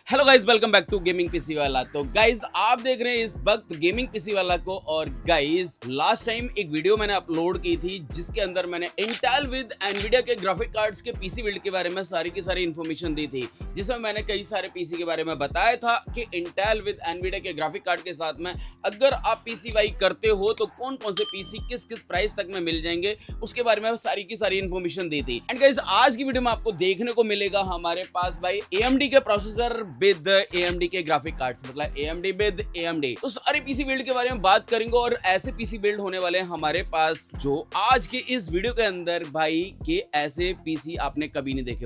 Hello guys, welcome back to gaming PC वाला। तो guys आप देख रहे हैं इस वक्त गेमिंग पीसी वाला को। और गाइस लास्ट टाइम एक वीडियो मैंने अपलोड की थी जिसके अंदर मैंने इंटेल विद एनवीडिया के ग्राफिक कार्ड्स के पीसी बिल्ड के बारे में सारी की सारी इन्फॉर्मेशन दी थी, जिसमें मैंने कई सारे पीसी के बारे में बताया था कि इंटेल विद एनवीडिया के ग्राफिक कार्ड के साथ में अगर आप पीसी बाई करते हो तो कौन कौन से पीसी किस किस प्राइस तक में मिल जाएंगे, उसके बारे में सारी की सारी इन्फॉर्मेशन दी थी। एंड गाइस आज की वीडियो में आपको देखने को मिलेगा हमारे पास भाई AMD के प्रोसेसर विद AMD के ग्राफिक कार्ड्स, मतलब AMD विद AMD। तो सारे पीसी बिल्ड के बारे में बात करेंगे और ऐसे पीसी बिल्ड होने वाले हैं हमारे पास जो आज के इस वीडियो के अंदर भाई के ऐसे पीसी आपने कभी नहीं देखे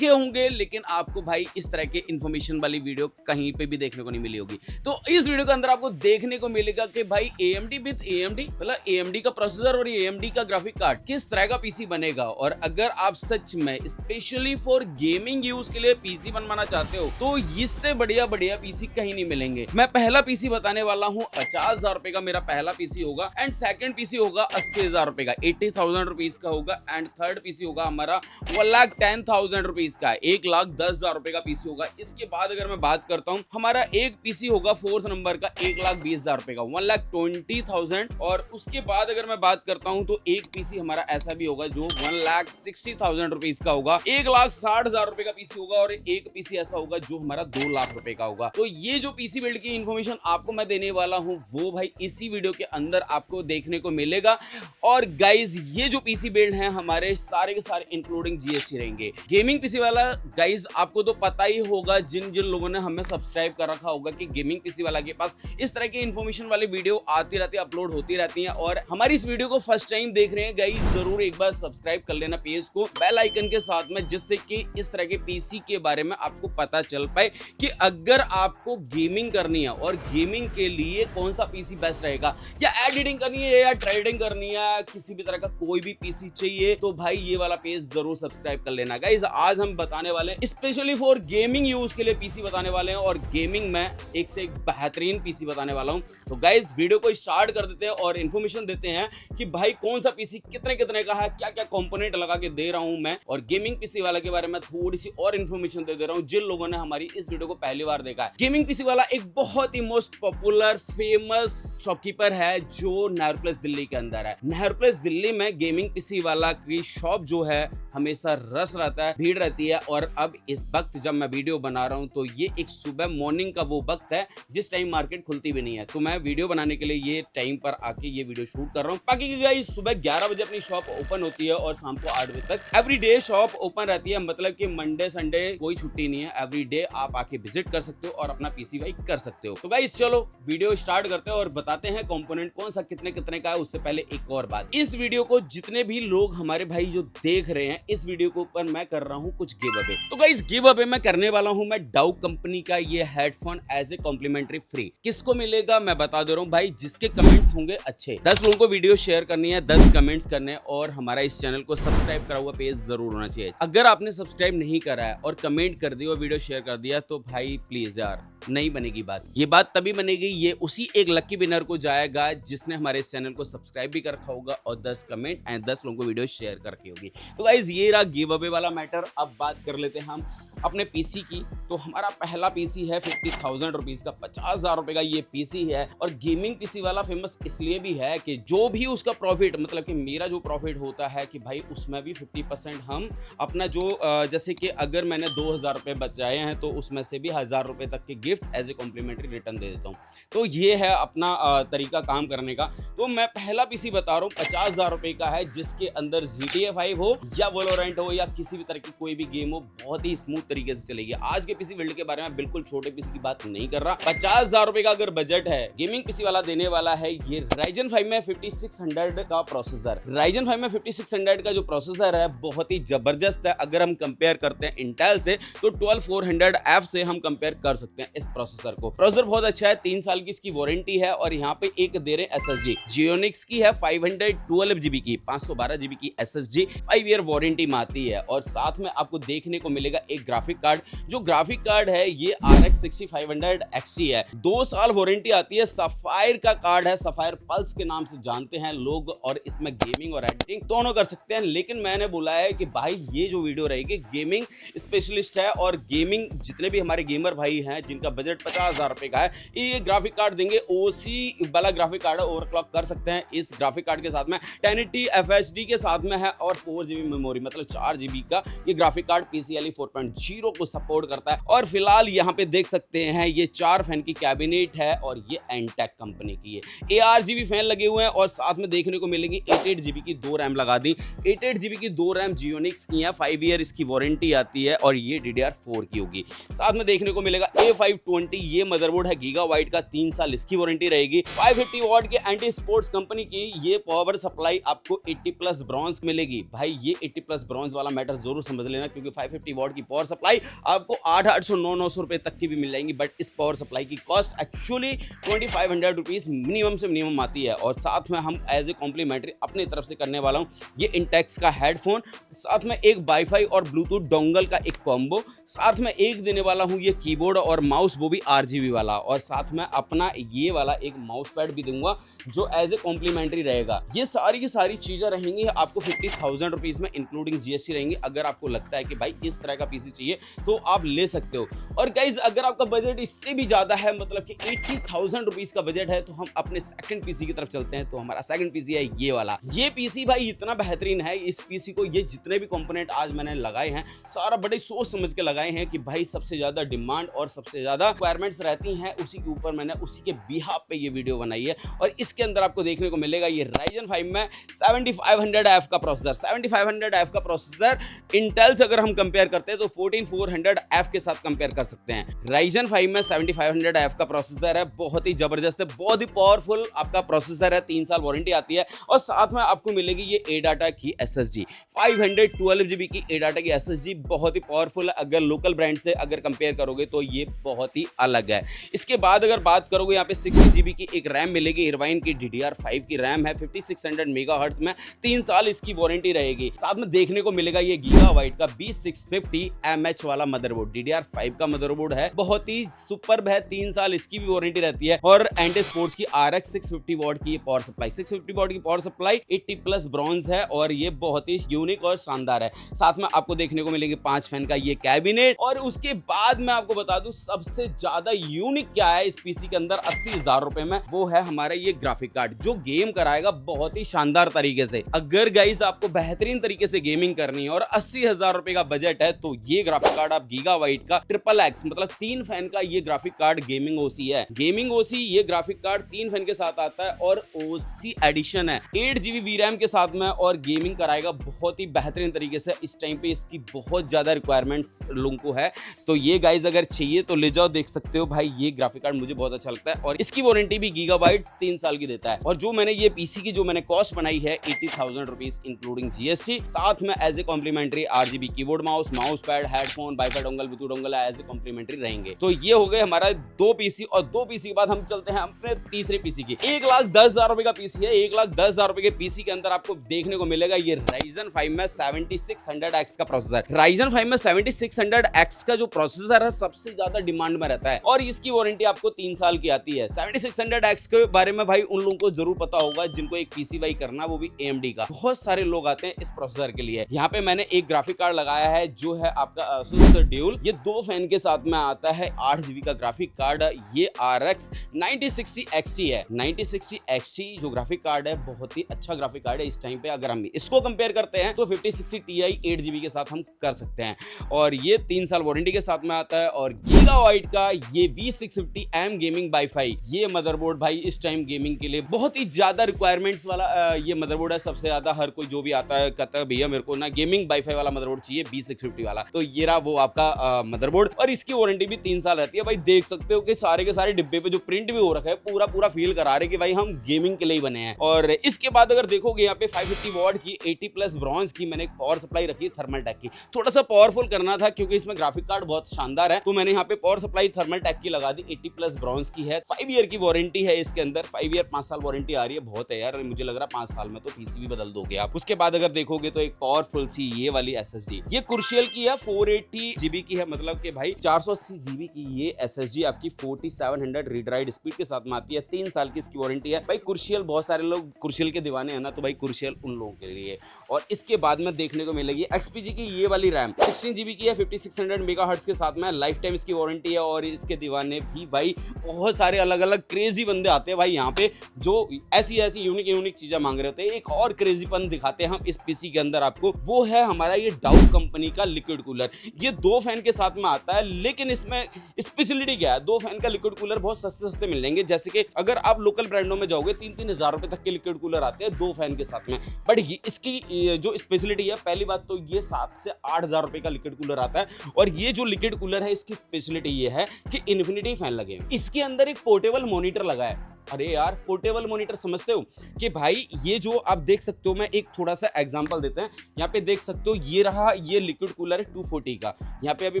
होंगे, लेकिन आपको भाई इस तरह के इंफॉर्मेशन वाली वीडियो कहीं पे भी देखने को नहीं मिली होगी। तो इस वीडियो के अंदर आपको देखने को मिलेगा कि भाई AMD विद AMD, मतलब AMD का प्रोसेसर और AMD का ग्राफिक कार्ड किस तरह का पीसी बनेगा। और अगर आप सच में स्पेशली फॉर गेमिंग यूज के लिए पीसी बनवाना चाहते हो तो इससे बढ़िया पीसी कहीं नहीं मिलेंगे। मैं पहला पीसी बताने वाला हूँ 50,000 रुपए का मेरा पहला पीसी होगा। एंड सेकंड पीसी होगा 80,000 रुपए का, 80,000 रुपीज का होगा। एंड थर्ड पीसी होगा हमारा 1,10,000 रुपीज का, 1,10,000 रुपए का पीसी होगा। इसके बाद अगर मैं बात करता हूँ हमारा एक पीसी होगा फोर्थ नंबर का 1,20,000 रुपए का, 1,20,000। और उसके बाद अगर मैं बात करता हूँ तो एक पीसी हमारा ऐसा भी होगा जो 1,60,000 रुपीज का होगा, 1,60,000 रुपए का पीसी होगा। और एक पीसी ऐसा होगा जो हमारा 2 लाख रुपए का होगा। तो ये जो पीसी बिल्ड की इंफॉर्मेशन आपको मैं देने वाला हूं वो भाई इसी वीडियो के अंदर आपको देखने को मिलेगा। और गाइज ये जो पीसी बिल्ड हैं हमारे सारे के सारे इंक्लूडिंग जीएसटी रहेंगे। गेमिंग पीसी वाला गाइज आपको तो पता ही होगा, जिन जिन लोगों ने हमें सब्सक्राइब कर रखा होगा कि गेमिंग पीसी वाला के पास इस तरह की इंफॉर्मेशन वाली वीडियो आती रहती है, अपलोड होती रहती है। और हमारी इस वीडियो को फर्स्ट टाइम देख रहे हैं गाइज, जरूर एक बार सब्सक्राइब कर लेना पेज को बेल आइकन के साथ में, जिससे कि इस तरह के पीसी के बारे में आपको पता चल पाए कि अगर आपको गेमिंग करनी है और गेमिंग के लिए कौन सा पीसी बेस्ट रहेगा, या एडिटिंग करनी है या ट्रेडिंग करनी है, किसी भी तरह का कोई भी पीसी चाहिए तो भाई ये वाला पेज जरूर सब्सक्राइब कर लेना। गाइस आज हम बताने वाले हैं स्पेशली फॉर गेमिंग यूज के लिए पीसी बताने वाले हैं, और गेमिंग में एक से एक बेहतरीन पीसी बताने वाला हूं। तो गाइस वीडियो को स्टार्ट कर देते हैं और इन्फॉर्मेशन देते हैं कि भाई कौन सा पीसी कितने कितने का है, क्या क्या कंपोनेंट लगा के दे रहा हूं मैं। और गेमिंग पीसी वाला के बारे में थोड़ी सी और इन्फॉर्मेशन दे रहा हूं जिन लोगों ने हमारी इस वीडियो को पहली बार देखा है। गेमिंग पीसी वाला एक बहुत ही मोस्ट पॉपुलर फेमस शॉपकीपर है जो नेहरू प्लेस दिल्ली के अंदर है। नेहरू प्लेस दिल्ली में गेमिंग पीसी वाला की शॉप जो है हमेशा रश रहता है, भीड़ रहती है। और अब इस वक्त जब मैं वीडियो बना रहा हूं तो ये एक सुबह मॉर्निंग का वो वक्त है जिस टाइम मार्केट खुलती भी नहीं है। तो मैं वीडियो बनाने के लिए ये टाइम पर आके ये वीडियो शूट कर रहा हूँ। बाकी गाइस सुबह 11 बजे अपनी शॉप ओपन होती है और शाम को 8 बजे तक एवरी डे शॉप ओपन रहती है, मतलब कि मंडे संडे कोई छुट्टी नहीं है। एवरी डे आप आके विजिट कर सकते हो और अपना पीसी भाई कर सकते हो। तो गाइस चलो वीडियो स्टार्ट करते हैं और बताते हैं कंपोनेंट कौन सा कितने कितने का है। उससे पहले एक और बात, इस वीडियो को जितने भी लोग हमारे भाई जो देख रहे हैं इस वीडियो के ऊपर मैं कर रहा हूं कुछ गिव अवे। तो गाइस गिव अवे मैं करने वाला हूं मैं डाउ कंपनी का ये हेडफोन एज ए कॉम्प्लीमेंट्री फ्री। किसको मिलेगा मैं बता दे रहा हूं भाई, जिसके कमेंट्स होंगे अच्छे। 10 लोगों को वीडियो शेयर करनी है, 10 कमेंट्स करने, और हमारा इस चैनल को सब्सक्राइब करा हुआ पेज जरूर होना चाहिए। अगर आपने सब्सक्राइब नहीं करा है और कमेंट कर दिया और वीडियो शेयर कर दिया तो भाई प्लीज यार नहीं बनेगी बात। ये बात तभी बनेगी, ये उसी एक लकी विनर को जाएगा जिसने हमारे इस चैनल को सब्सक्राइब भी कर रखा होगा और 10 कमेंट एंड 10 लोगों को वीडियो शेयर कर रखी होगी। तो गाइस ये रहा गिव अवे वाला मैटर। अब बात कर लेते हैं हम अपने पीसी की। तो हमारा पहला पीसी है 50,000 रुपीज का, 50,000 रुपए का ये पीसी है। और गेमिंग पीसी वाला फेमस इसलिए भी है कि जो भी उसका प्रॉफिट, मतलब कि मेरा जो प्रॉफिट होता है कि भाई उसमें भी 50% हम अपना जो जैसे कि अगर मैंने 2,000 रुपए बचाए हैं तो उसमें से भी 1,000 रुपए तक के गिफ्ट एज ए कॉम्प्लीमेंट्री रिटर्न दे देता हूँ। तो ये है अपना तरीका काम करने का। तो मैं पहला पीसी बता रहा हूँ 50,000 रुपए का है, जिसके अंदर GTA 5 हो या वोलोरेंट हो या किसी भी तरह की कोई भी गेम हो, बहुत ही स्मूथ तरीके से चलेगी। आज के पीसी बिल्ड के बारे में बिल्कुल छोटे पीसी की बात नहीं कर रहा। 50,000 रुपए का अगर बजट है, गेमिंग पीसी वाला देने वाला है ये Ryzen 5 में 5600 का प्रोसेसर। Ryzen 5 में 5600 का जो प्रोसेसर है बहुत ही जबरदस्त है। अगर हम कंपेयर करते हैं इंटेल से तो 12400F से हम कंपेयर कर सकते हैं। इस प्रोसेसर को। प्रोसेसर बहुत अच्छा है, 3 साल की इसकी वारंटी है और यहाँ पे एक दे रहे हैं SSG जियोनिक्स की है 512 GB की, 512 GB की SSG 5 ईयर वारंटी में आती है। और साथ में आपको देखने को मिलेगा एक ग्राफिक कार्ड, जो ग्राफिक कार्ड है ये RX 6500 XT है, 2 साल वारंटी आती है। सफायर का कार्ड है, सफायर पल्स के नाम से जानते हैं लोग, और इसमें गेमिंग और एडिटिंग दोनों कर सकते हैं। लेकिन मैंने बोला है कि भाई ये जो वीडियो रहेगी गेमिंग स्पेशलिस्ट है, और गेमिंग जितने भी हमारे गेमर भाई हैं जिनका बजट 50,000 रुपए का है, ये ग्राफिक कार्ड देंगे। OC वाला ग्राफिक कार्ड है, ओवरक्लॉक कर सकते हैं। इस ग्राफिक कार्ड के साथ में 1080 FHD के साथ में है और 4 GB मेमोरी, मतलब 4 GB का ये ग्राफिक कार्ड PCIe 4.0 को सपोर्ट करता है। और फिलहाल यहाँ पे देख सकते हैं ये 4 फैन की कैबिनेट है और ये एंटेक कंपनी की है। ARGB फैन लगे हुए हैं और साथ में देखने को मिलेंगी 88 GB की 2 रैम लगा दी। 88 GB की 2 रैम जियोनिक्स की है, 5 ईयर इसकी वारंटी आती है और ये DDR4 की होगी। साथ में देखने को मिलेगा A520, ये मदरबोर्ड है गीगाबाइट का, 3 साल इसकी वारंटी रहेगी। 550 वॉट के एंटी स्पोर्ट्स कंपनी की ये पावर सप्लाई आपको 80+ ब्रॉन्ज मिलेगी। भाई ये 80+ ब्रॉन्ज वाला मैटर जरूर समझ लेना, क्योंकि 550 वॉट की पावर सप्लाई आपको 800 900 रुपए तक की भी मिल जाएंगी, बट इस पावर सप्लाई की कॉस्ट एक्चुअली 2500 रुपीज मिनिमम से मिनिमम आती है। और साथ में हम एज ए कॉम्प्लीमेंट्री अपनी तरफ से करने वाला हूँ ये इंटेक्स का हेडफोन, साथ में एक वाईफाई और ब्लूटूथ डोंगल का एक कॉम्बो, साथ में एक देने वाला हूँ ये कीबोर्ड और माउस, वो भी RGB वाला, और साथ में अपना ये वाला एक माउस पैड भी दूंगा जो एज ए कॉम्प्लीमेंट्री रहेगा। ये सारी की सारी चीजें रहेंगी आपको 50,000 रुपीज में इंक्लूडिंग GST रहेंगी। अगर आपको लगता है कि भाई इस तरह का PC चाहिए तो आप ले सकते हो। और गाइज अगर आपका बजट इससे भी ज्यादा है, मतलब कि 80,000 रुपीज का बजट है, तो हम अपने सेकंड PC की तरफ चलते हैं। तो हमारा सेकंड PC है ये वाला। ये PC भाई इतना बेहतरीन है, इस PC को ये जितने भी कंपोनेंट आज मैंने लगाए हैं सारा बड़े सोच समझ के लगाए हैं कि भाई सबसे ज्यादा डिमांड और सबसे ज्यादा रिक्वायरमेंट्स रहती हैं, उसी के ऊपर मैंने उसी के बिहाफ पे ये वीडियो बनाई है। और इसके अंदर आपको देखने को मिलेगा ये Ryzen 5 में 7500F का प्रोसेसर, 7500F का प्रोसेसर इंटेल से अगर हम कंपेयर करते हैं तो 14400F के साथ कंपेयर कर सकते हैं। Ryzen 5 में 7500F का प्रोसेसर है, बहुत ही जबरदस्त है, बहुत ही पावरफुल आपका प्रोसेसर है, 3 साल वारंटी आती है। और साथ में आपको मिलेगी ये ADATA की SSG 512 GB की ADATA की SSG, बहुत ही पावरफुल है। अगर लोकल ब्रांड से अगर कंपेयर करोगे तो ये बहुत ही अलग है। इसके बाद अगर बात करोगे यहाँ पे 60 GB की एक रैम मिलेगी, इरवाइन की DDR5 की रैम है, 5600 मेगाहर्ट्ज में, 3 साल इसकी वारंटी रहेगी। साथ में देखने को मिलेगा ये गीगाबाइट का B650MH वाला मदरबोर्ड, DDR5 का मदरबोर्ड है, बहुत ही सुपर्ब है, 3 साल इसकी भी वारंटी रहती है। और एंटी स्पोर्ट्स की RX 650 वॉट की पावर सप्लाई, 650 वॉट की पावर सप्लाई, 80+ ब्रॉन्ज है और ये बहुत ही यूनिक और शानदार है। साथ में आपको देखने को मिलेगी 5 फैन का ये कैबिनेट। और उसके बाद मैं आपको बता दूं सबसे ज्यादा यूनिक क्या है इस PC के अंदर 80,000 रुपए में, वो है हमारा ये ग्राफिक कार्ड जो गेम कराएगा बहुत ही शानदार तरीके से। अगर गाइस आपको बेहतरीन तरीके से गेमिंग करनी है और 80,000 रुपए का बजट है तो ये ग्राफिक कार्ड आप गीगाबाइट का XXX मतलब 3 फैन का ये ग्राफिक कार्ड गेमिंग OC है। गेमिंग OC ये ग्राफिक कार्ड 3 फैन के साथ आता है और OC एडिशन है, 8 GB VRAM के साथ में, और गेमिंग कराएगा बहुत ही बेहतरीन तरीके से। इस टाइम पे इसकी बहुत ज्यादा रिक्वायरमेंट्स लोगों को है, तो ये गाइस अगर चाहिए तो ले जाओ, देख सकते हो भाई ये ग्राफिक कार्ड मुझे बहुत अच्छा लगता है। और इसकी वारंटी भी गीगाबाइट 3 साल की देता है। और जो मैंने ये PC की जो मैंने कॉस्ट बनाई है 80,000 रुपीज इंक्लूडिंग GST, साथ में एज ए कॉम्प्लीमेंट्री RGB keyboard mouse pad, headphone, wifi dongle, Bluetooth dongle as ए कॉम्प्लीमेंट्री रहेंगे। तो ये हो गए हमारा 2 PC, और 2 PC के बाद हम चलते हैं अपने तीसरे PC की। 1,10,000 रुपए का PC है। 1,10,000 रुपए के PC के अंदर आपको देखने को मिलेगा ये Ryzen 5 में 7600X का प्रोसेसर। Ryzen 5 में 7600X का जो प्रोसेसर है सबसे ज्यादा डिमांड में रहता है और इसकी वारंटी आपको 3 साल की आती है। 7600X के बारे में भाई उन लोगों को जरूर पता होगा जिनको एक PC बाई करना, वो भी AMD का। बहुत सारे लोग आते हैं इस प्रोसेसर के लिए। यहाँ पे मैंने एक ग्राफिक कार्ड लगाया है जो है आपका Asus Dual, ये 2 फैन के साथ में आता है, 8 GB का ग्राफिक कार्ड। ये RX 9060 XT है। 9060 XT जो ग्राफिक कार्ड है बहुत ही अच्छा ग्राफिक कार्ड है। इस टाइम पे अगर हम इसको कंपेयर करते हैं तो 5060 Ti 8 GB के साथ हम कर सकते हैं, और ये 3 साल वारंटी के साथ में आता है। और गीगाबाइट का ये V650M गेमिंग वाईफाई, ये मदरबोर्ड भाई इस टाइम गेमिंग के लिए बहुत ही ज्यादा रिक्वायरमेंट्स वाला ये मदरबोर्ड है। सबसे ज्यादा हर कोई जो भी आता है कहता है भैया मेरे को ना गेमिंग वाईफाई वाला मदरबोर्ड चाहिए, V650 वाला। तो ये रहा वो आपका मदरबोर्ड, और इसकी वारंटी भी 3 साल रहती है। भाई देख सकते हो कि सारे के सारे डिब्बे पे जो प्रिंट भी हो रखा है पूरा फील करा रहे कि भाई हम गेमिंग के लिए ही बने हैं। और इसके बाद अगर देखोगे यहाँ पे 550 वॉट की 80+ ब्रॉन्ज की मैंने पावर सप्लाई रखी है थर्मल टेक की। थोड़ा सा पावरफुल करना था क्योंकि इसमें ग्राफिक कार्ड बहुत शानदार है, तो मैंने यहाँ पे पावर सप्लाई थर्मल टैक की लगा दी, 80 प्लस ब्रॉन्ज की है, 5 ईयर की वारंटी है इसके अंदर, 5 ईयर 5 साल वारंटी आ रही है, बहुत है यार, मुझे लग रहा है 5 साल में तो पीसी भी बदल दोगे आप। उसके बाद अगर देखोगे तो एक पावरफुल सी ये वाली SSD, ये क्रूशियल की है, 480 GB की है, मतलब कि भाई 480 GB की ये SSD आपकी 4700 रीड राइट स्पीड के साथ में आती है, 3 साल की इसकी वारंटी है। भाई क्रूशियल, बहुत सारे लोग क्रूशियल के दीवाने हैं ना, तो भाई क्रूशियल उन लोगों के लिए। और इसके बाद में देखने को मिलेगी XPG की ये वाली रैम, 16 GB की है, 5600 मेगाहर्ट्ज के साथ में लाइफ टाइम इसकी वारंटी है। और इसके दीवाने भी भाई बहुत सारे अलग अलग क्रेजी बंदे आते हैं भाई यहाँ पे, जो ऐसी यूनिक चीजें मांग रहे होते हैं। एक और क्रेजीपन दिखाते हैं हम इस पीसी के अंदर आपको, वो है हमारा ये डाउ कंपनी का लिक्विड कूलर। ये 2 फैन के साथ में आता है, लेकिन इसमें स्पेशलिटी क्या है, 2 फैन का लिक्विड कूलर बहुत सस्ते मिल जाएंगे। जैसे कि अगर आप लोकल ब्रांडों में जाओगे 3-3 हजार रुपए तक के लिक्विड कूलर आते हैं 2 फैन के साथ में, बट इसकी जो स्पेशलिटी है, पहली बात तो ये 7 से 8 हजार रुपए का लिक्विड कूलर आता है। और ये जो लिक्विड कूलर है इसकी स्पेशलिटी ये है कि इन्फिनिटी फैन लगे, इसके अंदर एक पोर्टेबल मॉनिटर लगा है। अरे यार, पोर्टेबल मॉनिटर समझते हो कि भाई ये जो आप देख सकते हो, मैं एक थोड़ा सा एग्जांपल देते हैं। यहाँ पे देख सकते हो, ये रहा, ये लिक्विड कूलर है 240 का। यहाँ पे अभी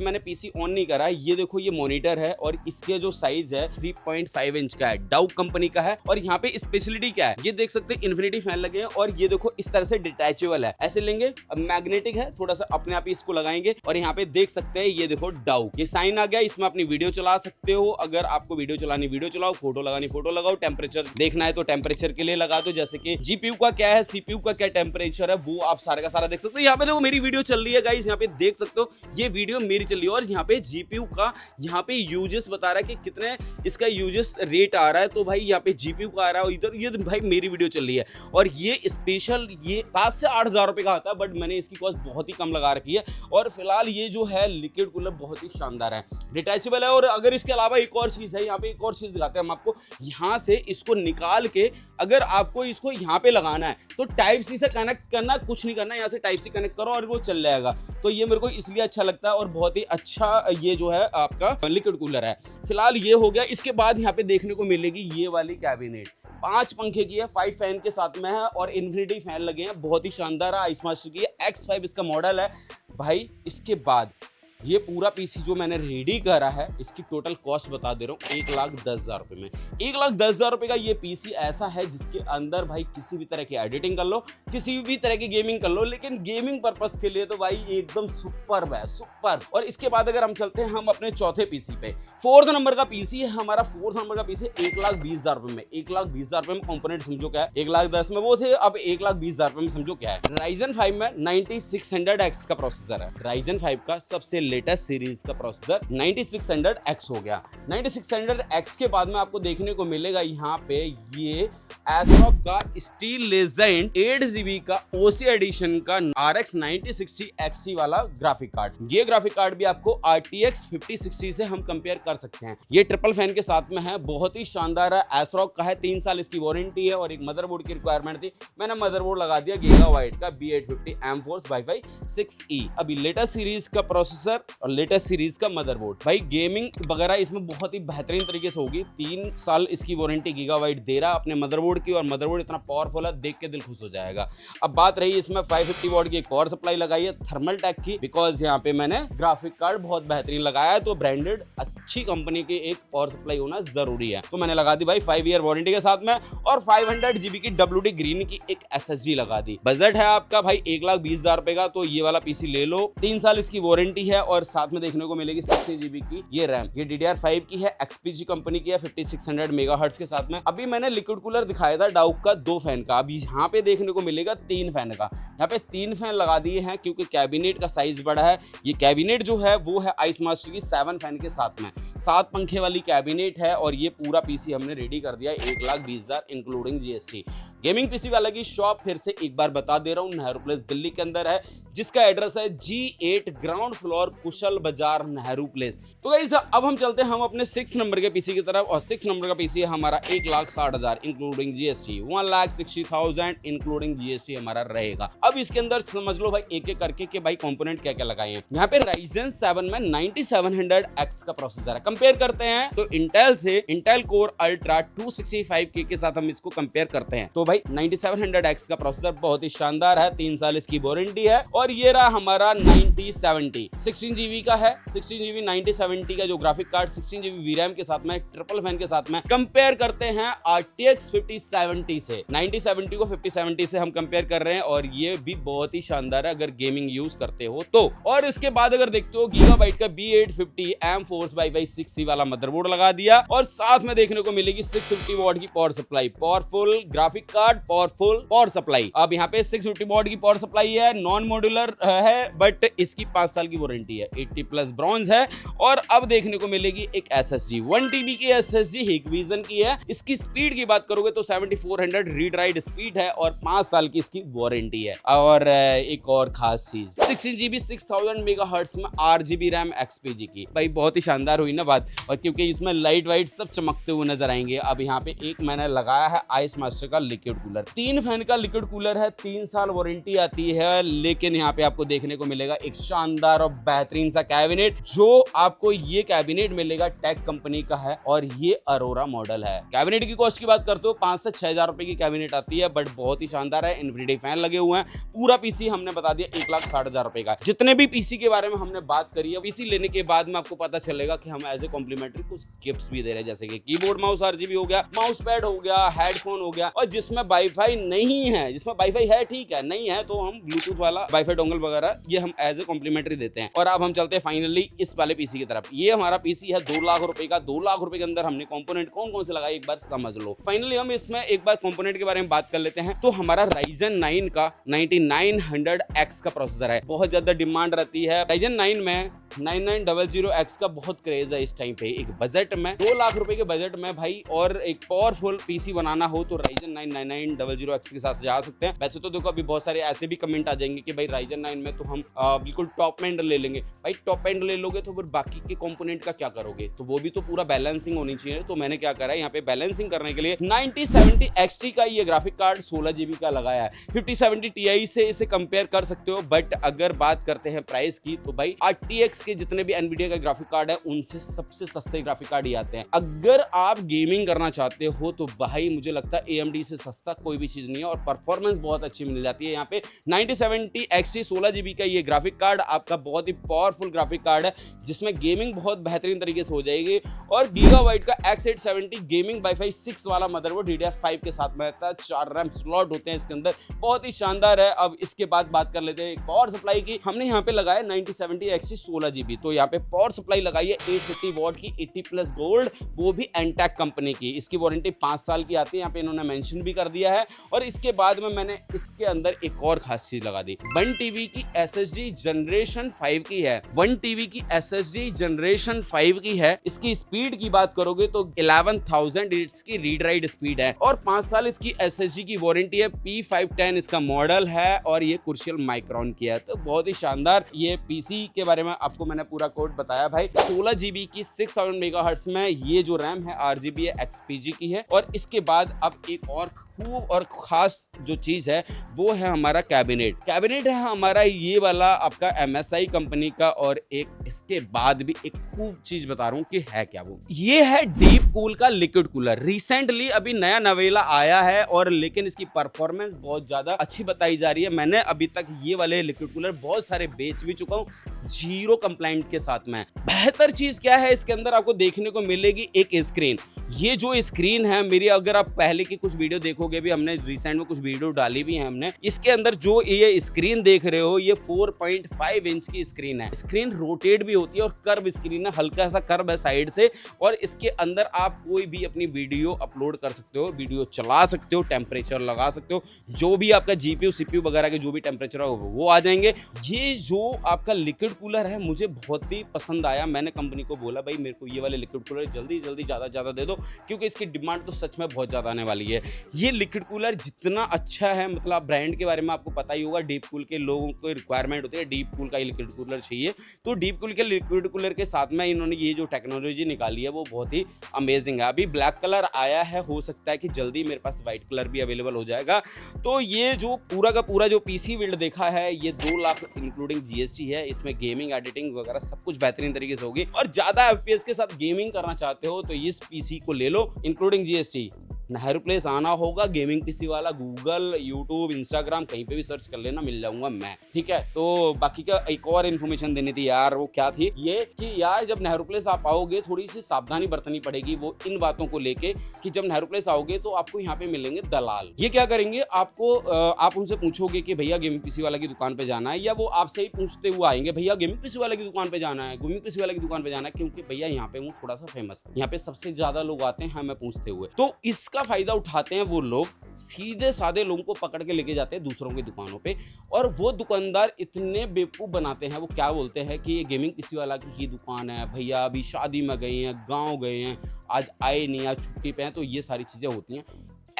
मैंने पीसी ऑन नहीं करा है, ये देखो ये मॉनिटर है और इसके जो साइज है 3.5 इंच का है, डाउ कंपनी का है। और यहाँ पे स्पेशलिटी क्या है, ये देख सकते हैं इन्फिनिटी फैन लगे हैं और ये देखो इस तरह से डिटैचेबल है, ऐसे लेंगे, अब मैग्नेटिक है, थोड़ा सा अपने आप ही इसको लगाएंगे और यहाँ पे देख सकते हैं ये देखो डाउ, ये साइन आ गया। इसमें अपनी वीडियो चला सकते हो, अगर आपको वीडियो चलानी वीडियो चलाओ, फोटो लगानी फोटो लगाओ, टेम्परेचर देखना है तो टेम्परेचर के लिए लगा दो, जैसे कि जीपीयू का क्या है, सीपीयू का क्या टेम्परेचर है, वो आप सारा का सारा देख सकते हो। यहाँ पे देखो मेरी वीडियो चल रही है गाइस, यहाँ पे देख सकते हो ये वीडियो मेरी चल रही है और यहाँ पे जीपीयू का यहाँ पे यूजेस बता रहा है कि कितने इसका यूजेस रेट आ रहा है, तो भाई यहाँ पे जीपीयू का आ रहा है, इधर ये भाई मेरी वीडियो चल रही है। और ये स्पेशल ये 7 से 8 हजार रुपए का आता है, बट मैंने इसकी कॉस्ट बहुत ही कम लगा रखी है। और फिलहाल ये जो है लिक्विड कूलर बहुत ही शानदार है, डिटैचेबल है। और अगर इसके अलावा एक और चीज है, यहाँ पे एक और चीज दिखाते हैं हम आपको, यहाँ से इसको निकाल के अगर आपको इसको यहाँ पे लगाना है तो टाइप सी से कनेक्ट करना, कुछ नहीं करना, यहाँ से टाइप सी कनेक्ट करो और वो चल जाएगा। तो ये मेरे को इसलिए अच्छा लगता है और बहुत ही अच्छा ये जो है आपका लिक्विड कूलर है। फिलहाल ये हो गया। इसके बाद यहाँ पे देखने को मिलेगी ये वाली कैबिनेट, 5 पंखे की है, 5 फैन के साथ में है और इन्फिनिटी फैन लगे हैं, बहुत ही शानदार है। आइस मास्टर की है, X5 इसका मॉडल है भाई। इसके बाद ये पूरा पीसी जो मैंने रेडी करा है, इसकी टोटल कॉस्ट बता दे रहा हूँ 1,10,000 रुपए में। 1,10,000 रुपए का ये पीसी ऐसा है जिसके अंदर भाई किसी भी तरह की एडिटिंग कर लो, किसी भी तरह की गेमिंग कर लो, लेकिन गेमिंग पर्पस के लिए तो भाई एकदम सुपर है, सुपर। और इसके बाद अगर हम चलते हैं हम अपने चौथे पीसी पे, 4th नंबर का पीसी है हमारा। 4th नंबर का पीसी 1,20,000 रुपए में, 1,20,000 रुपए में कंपोनेंट समझो क्या है, 1,10,000 में वो थे, अब 1,20,000 रुपए में समझो क्या है। Ryzen 5 में 9600X का प्रोसेसर है, Ryzen 5 का सबसे लेटेस्ट सीरीज का प्रोसेसर 9600X हो गया। 9600X के बाद में आपको देखने को मिलेगा यहाँ पे ये ASRock का स्टील लेजेंड 8GB का OC एडिशन का RX 9060 XT वाला ग्राफिक कार्ड। ये ग्राफिक कार्ड भी आपको RTX 5060 से हम कंपेयर कर सकते हैं। ये ट्रिपल फैन के साथ में है, बहुत ही शानदार है। ASRock का है, 3 साल इसकी वारंटी है। और एक मदरबोर्ड की रिक्वायरमेंट थी, मैंने मदरबोर्ड लगा दिया गीगाबाइट का B850 M4 Wi-Fi 6E। अभी लेटेस्ट सीरीज का प्रोसेसर और लेटेस्ट सीरीज का मदरबोर्ड, भाई गेमिंग वगैरह इसमें बहुत ही बेहतरीन तरीके से होगी। 3 साल इसकी वारंटी गीगाबाइट दे रहा अपने मदरबोर्ड की, और मदरबोर्ड इतना पावरफुल है देख के दिल खुश हो जाएगा। अब बात रही इसमें 550 वॉट की एक और सप्लाई लगाई है थर्मल टैक की, बिकॉज यहाँ पे मैंने ग्राफिक कार्ड बहुत बेहतरीन लगाया है, तो ब्रांडेड अच्छी कंपनी की एक पावर सप्लाई होना जरूरी है, तो मैंने लगा दी भाई 5 ईयर वारंटी के साथ में। और 500 GB की WD ग्रीन की एक SSD लगा दी। बजट है आपका भाई 1,20,000 रुपए का, तो ये वाला पीसी ले लो। 3 साल इसकी वारंटी है और साथ में देखने को मिलेगी 60 GB की ये रैम। ये DDR5 की है, XPG कंपनी की है, 5600 मेगाहर्ट्ज के साथ में। अभी मैंने लिक्विड कूलर दिखाया था डाउक का 2 फैन का, अभी यहाँ पे देखने को मिलेगा 3 फैन का। यहाँ पे 3 फैन लगा दिए हैं क्योंकि कैबिनेट का साइज बड़ा है। ये कैबिनेट जो है वो है आइस मास्टर की 7 फैन के साथ में, 7 पंखे वाली कैबिनेट है। और ये पूरा पीसी हमने रेडी कर दिया 1,20,000 इंक्लूडिंग GST। गेमिंग पीसी वाला की शॉप फिर से एक बार बता दे रहा हूँ, नेहरू प्लेस दिल्ली के अंदर है, जिसका एड्रेस है G8 ग्राउंड फ्लोर कुशल बाजार नेहरू प्लेस। तो गाइस अब हम चलते हैं हम अपने 6 नंबर के पीसी की तरफ, और 6 नंबर का पीसी है हमारा 1,60,000 इंक्लूडिंग GST, 1,60,000 इंक्लूडिंग GST हमारा रहेगा। अब इसके अंदर समझ लो भाई एक एक करके के भाई कंपोनेंट क्या क्या लगाए हैं। यहाँ पे Ryzen 7 में 9700X का प्रोसेसर है। कंपेयर करते हैं तो इंटेल से, इंटेल कोर अल्ट्रा 265K के साथ हम इसको कंपेयर करते हैं, तो भाई भाई 9700X का प्रोसेसर बहुत ही शानदार है, 3 साल इसकी वारंटी है। और ये रहा हमारा 9070 16GB का है, 16GB 9070 का जो ग्राफिक कार्ड 16GB VRAM के साथ में ट्रिपल फैन के साथ में कंपेयर करते हैं RTX 5070 से। 9070 को 5070 से हम कंपेयर कर रहे हैं और ये भी बहुत ही शानदार है अगर गेमिंग यूज करते हो तो। और इसके बाद अगर देखते हो गीगाबाइट का B850 M Force by 6C वाला मदरबोर्ड लगा दिया और साथ में देखने को मिलेगी 650 वॉट की power supply, powerful graphic card, powerful power supply. अब यहाँ पे 650 वॉट की पावर सप्लाई है, नॉन मॉड्यूलर है बट इसकी 5 साल की वारंटी है, 80+ ब्रॉन्ज है। और अब देखने को मिलेगी एक SSD 1 TB की SSD Hikvision की है। इसकी स्पीड की बात करोगे तो 7400 रीड राइट स्पीड है और 5 साल की इसकी वारंटी है। और एक और खास चीज 16GB 6000 मेगाहर्ट्ज में RGB RAM XPG की, भाई बहुत ही शानदार हुई ना बात। और क्योंकि इसमें लाइट वाइट सब चमकते हुए नजर आएंगे। अब यहाँ पे एक मैंने लगाया है आइस मास्टर का लिक्विड कूलर, 3 फैन का लिक्विड कूलर है, 3 साल वारंटी आती है। लेकिन यहाँ पे आपको देखने को मिलेगा एक शानदार और बेहतरीन सा कैबिनेट, जो आपको ये कैबिनेट मिलेगा टेक कंपनी का है और ये अरोरा मॉडल है। कैबिनेट की कॉस्ट की बात करते हो 5 से 6 हजार रुपए की कैबिनेट आती है बट बहुत ही शानदार है। इनफिनिटी फैन लगे हुए हैं, पूरा पीसी हमने बता दिया 1,60,000 रुपए का। जितने भी पीसी के बारे में हमने बात करी है, पीसी लेने के बाद में आपको पता चलेगा कि हम एज ए कॉम्प्लीमेंट्री कुछ गिफ्ट्स भी दे रहे हैं, जैसे कि कीबोर्ड माउस RGB हो गया, माउस पैड हो गया, हेडफोन हो गया। और जिसमें वाईफाई नहीं है, जिसमें वाईफाई है ठीक है, नहीं है तो हम ब्लूटूथ वाला वाईफाई डोंगल वगैरह ये हम एज ए कॉम्प्लीमेंट्री देते हैं। और अब हम चलते हैं फाइनली इस वाले पीसी की तरफ। ये हमारा पीसी है 2 लाख रुपए का। 2 लाख रुपए के अंदर हमने कंपोनेंट कौन कौन से लगाए एक बार समझ लो। फाइनली हम इसमें एक बार कंपोनेंट के बारे में बात कर लेते हैं। तो हमारा Ryzen 9 का 9900X का प्रोसेसर है, बहुत ज्यादा डिमांड रहती है। Ryzen 9 में 9900X का बहुत क्रेज है इस टाइम पे। एक बजट में 2 लाख रुपए के बजट में भाई और एक पावरफुल पीसी बनाना हो तो Ryzen 9 9900X के साथ जा सकते हैं। वैसे तो देखो अभी बहुत सारे ऐसे भी कमेंट आ जाएंगे कि भाई Ryzen 9 में तो हम बिल्कुल टॉप एंड ले लेंगे। भाई टॉप एंड ले लोगे तो फिर बाकी के कंपोनेंट का क्या करोगे? तो वो भी तो पूरा बैलेंसिंग होनी चाहिए। तो मैंने क्या करा है यहाँ पे बैलेंसिंग करने के लिए 9070 XT का ये ग्राफिक कार्ड 16GB का लगाया है। 5070 Ti से इसे कंपेयर कर सकते हो बट अगर बात करते हैं प्राइस की तो भाई RTX के जितने भी एनवीडिया का ग्राफिक कार्ड है उनसे सबसे सस्ते ग्राफिक कार्ड ही आते हैं। अगर आप गेमिंग करना चाहते हो तो भाई मुझे लगता है AMD से सस्ता कोई भी चीज नहीं है और परफॉर्मेंस बहुत अच्छी मिल जाती है। यहाँ पे 9070 XT 16GB का ये ग्राफिक कार्ड आपका बहुत ही पावरफुल ग्राफिक कार्ड है जिसमें गेमिंग बहुत बेहतरीन तरीके से हो जाएगी। और गीगाबाइट का X870 गेमिंग वाईफाई 6 वाला मदरबोर्ड DDR5 के साथ में आता है। 4 रैम स्लॉट होते हैं इसके अंदर, बहुत ही शानदार है। अब इसके बाद बात कर लेते हैं पावर सप्लाई की। हमने यहाँ पे लगाया 9070 XT 16GB, तो यहाँ पे पावर सप्लाई लगाई है 850 वॉट की 80+ गोल्ड, वो भी एंटेक कंपनी की। इसकी वारंटी 5 साल की आती है, यहाँ पे इन्होंने मेंशन भी कर दिया है। और इसके बाद में मैंने इसके अंदर एक और खास चीज लगा दी, 1 TB की SSD जनरेशन 5 की है। 1 TB की SSD जनरेशन 5 की है। इसकी स्पीड की बात करोगे तो 11,000 इसकी रीड राइट स्पीड है और 5 साल इसकी SSD की वारंटी है। P510 इसका मॉडल है और ये क्रूशियल माइक्रोन की है। तो बहुत ही शानदार ये पीसी के बारे में आपको मैंने पूरा कोड बताया भाई। 16GB की 6000 मेगाहर्ट्ज में ये जो रैम है RGB XPG की है। और इसके बाद अब एक और खूब और खास जो चीज है वो है हमारा कैबिनेट। कैबिनेट है हमारा ये वाला आपका MSI कंपनी का। और एक इसके बाद भी एक खूब चीज बता रहा हूँ कि है क्या वो, ये है डीप कूल का लिक्विड कूलर। रिसेंटली अभी नया नवेला आया है और लेकिन इसकी परफॉर्मेंस बहुत ज्यादा अच्छी बताई जा रही है। मैंने अभी तक ये वाले लिक्विड कूलर बहुत सारे बेच भी चुका हूँ 0 कंप्लेंट के साथ में। बेहतर चीज क्या है इसके अंदर आपको देखने को मिलेगी एक स्क्रीन। ये जो स्क्रीन है मेरी, अगर आप पहले की कुछ वीडियो देखोगे भी, हमने रिसेंट में कुछ वीडियो डाली भी है हमने, इसके अंदर जो ये स्क्रीन देख रहे हो ये 4.5 इंच की स्क्रीन है। स्क्रीन रोटेट भी होती है और कर्व स्क्रीन है, हल्का सा कर्व है साइड से। और इसके अंदर आप कोई भी अपनी वीडियो अपलोड कर सकते हो, वीडियो चला सकते हो, टेम्परेचर लगा सकते हो, जो भी आपका GPU CPU वगैरह के जो भी टेम्परेचर हो वो आ जाएंगे। ये जो आपका लिक्विड कूलर है मुझे बहुत ही पसंद आया। मैंने कंपनी को बोला भाई मेरे को ये वाले लिक्विड कूलर जल्दी ज़्यादा दे दो क्योंकि इसकी डिमांड तो सच में बहुत ज़्यादा आने वाली है। ये लिक्विड कूलर जितना अच्छा है, मतलब ब्रांड के बारे में आपको पता ही होगा, डीप कूल के लोगों को रिक्वायरमेंट होती है डीप कूल का ही लिक्विड कूलर चाहिए। तो डीप कूल के लिक्विड कूलर के साथ में इन्होंने ये जो टेक्नोलॉजी निकाली है वो बहुत ही अमेजिंग है। अभी ब्लैक कलर आया है, हो सकता है कि जल्दी मेरे पास व्हाइट कलर भी अवेलेबल हो जाएगा। तो ये जो पूरा का पूरा जो पीसी बिल्ड देखा है ये 2 लाख इंक्लूडिंग GST है। इसमें गेमिंग एडिटिंग वगैरह सब कुछ बेहतरीन तरीके से होगी। और ज्यादा FPS के साथ गेमिंग करना चाहते हो तो इस पीसी को ले लो इंक्लूडिंग GST। नेहरू प्लेस आना होगा, गेमिंग पीसी वाला, गूगल, यूट्यूब, इंस्टाग्राम कहीं पे भी सर्च कर लेना, मिल जाऊंगा मैं, ठीक है। तो बाकी का एक और इन्फॉर्मेशन देनी थी यार, वो क्या थी ये कि यार जब नेहरू प्लेस आप आओगे थोड़ी सी सावधानी बरतनी पड़ेगी वो इन बातों को लेके कि जब नेहरू प्लेस आओगे तो आपको यहाँ पे मिलेंगे दलाल। ये क्या करेंगे, आपको आप उनसे पूछोगे कि भैया गेमिंग पीसी वाला की दुकान पे जाना है, या वो आपसे ही पूछते हुए आएंगे भैया गेमिंग पीसी वाले की दुकान पे जाना है, गेमिंग पीसी वाले की दुकान पे जाना है, क्योंकि भैया यहाँ पे हूँ थोड़ा सा फेमस, यहाँ पे सबसे ज्यादा लोग आते हैं हमें पूछते हुए। तो इसका फायदा उठाते हैं वो लोग, सीधे साधे लोगों को पकड़ के लेके जाते हैं दूसरों की दुकानों पे, और वो दुकानदार इतने बेवकूफ बनाते हैं, वो क्या बोलते हैं कि ये गेमिंग पीसी वाला की ही दुकान है भैया, अभी शादी में गए हैं, गांव गए हैं, आज आए नहीं, आज छुट्टी पे हैं, तो ये सारी चीजें होती हैं।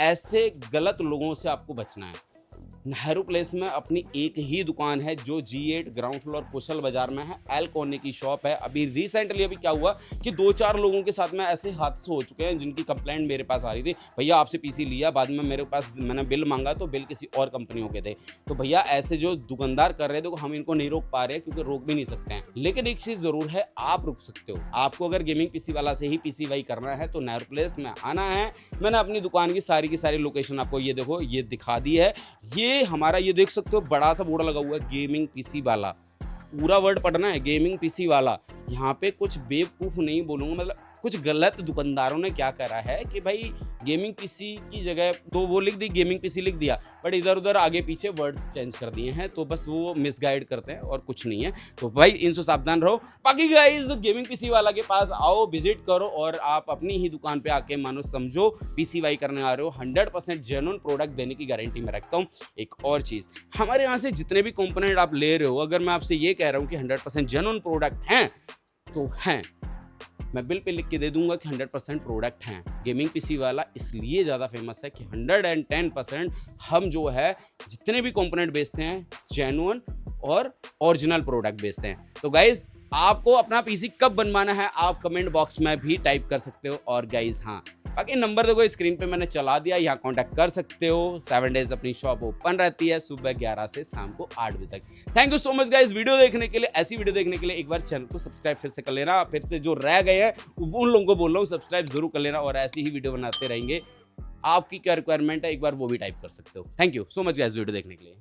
ऐसे गलत लोगों से आपको बचना है। नेहरू प्लेस में अपनी एक ही दुकान है जो G8 ग्राउंड फ्लोर कुशल बाजार में है, एल कॉर्ने की शॉप है। अभी रिसेंटली अभी क्या हुआ कि 2-4 लोगों के साथ में ऐसे हादसे हो चुके हैं जिनकी कंप्लेंट मेरे पास आ रही थी, भैया आपसे पीसी लिया, बाद में मेरे पास मैंने बिल मांगा तो बिल किसी और कंपनियों के थे। तो भैया ऐसे जो दुकानदार कर रहे थे तो हम इनको नहीं रोक पा रहे क्योंकि रोक भी नहीं सकते हैं, लेकिन एक चीज़ ज़रूर है, आप रुक सकते हो। आपको अगर गेमिंग पीसी वाला से ही पीसी वाई करना है तो नेहरू प्लेस में आना है। मैंने अपनी दुकान की सारी लोकेशन आपको ये देखो ये दिखा दी है। ये हमारा ये देख सकते हो बड़ा सा बोर्ड लगा हुआ है गेमिंग पीसी वाला, पूरा वर्ड पढ़ना है गेमिंग पीसी वाला। यहाँ पे कुछ बेवकूफ़ नहीं बोलूँगा, मतलब कुछ गलत दुकानदारों ने क्या करा है कि भाई गेमिंग पीसी की जगह तो वो लिख दी गेमिंग पीसी लिख दिया, बट इधर उधर आगे पीछे वर्ड्स चेंज कर दिए हैं, तो बस वो मिसगाइड करते हैं और कुछ नहीं है। तो भाई इनसे सावधान रहो। बाकी गाइस गेमिंग पीसी वाला के पास आओ, विजिट करो और आप अपनी ही दुकान पे आके मानो समझो पीसी वाई करने आ रहे हो। 100% जेन्युइन प्रोडक्ट देने की गारंटी मैं रखता हूँ। एक और चीज़, हमारे यहाँ से जितने भी कंपोनेंट आप ले रहे हो, अगर मैं आपसे ये कह रहा हूँ कि 100% जेन्युइन प्रोडक्ट हैं तो हैं, मैं बिल पे लिख के दे दूंगा कि 100% प्रोडक्ट हैं। गेमिंग पीसी वाला इसलिए ज़्यादा फेमस है कि 110% हम जो है जितने भी कंपोनेंट बेचते हैं जेन्युइन और ओरिजिनल प्रोडक्ट बेचते हैं। तो गाइज आपको अपना पीसी कब बनवाना है आप कमेंट बॉक्स में भी टाइप कर सकते हो। और गाइज हाँ, बाकी नंबर देखो स्क्रीन पे मैंने चला दिया, यहाँ कांटेक्ट कर सकते हो। 7 डेज अपनी शॉप ओपन रहती है, सुबह 11 से शाम को 8 बजे तक। Thank you so much guys video देखने के लिए। ऐसी वीडियो देखने के लिए एक बार चैनल को सब्सक्राइब फिर से कर लेना, फिर से जो रह गए हैं उन लोगों को बोल रहा हूँ सब्सक्राइब जरूर कर लेना, और ऐसी ही वीडियो बनाते रहेंगे। आपकी क्या रिक्वायरमेंट है एक बार वो भी टाइप कर सकते हो। Thank you so much guys video देखने के लिए।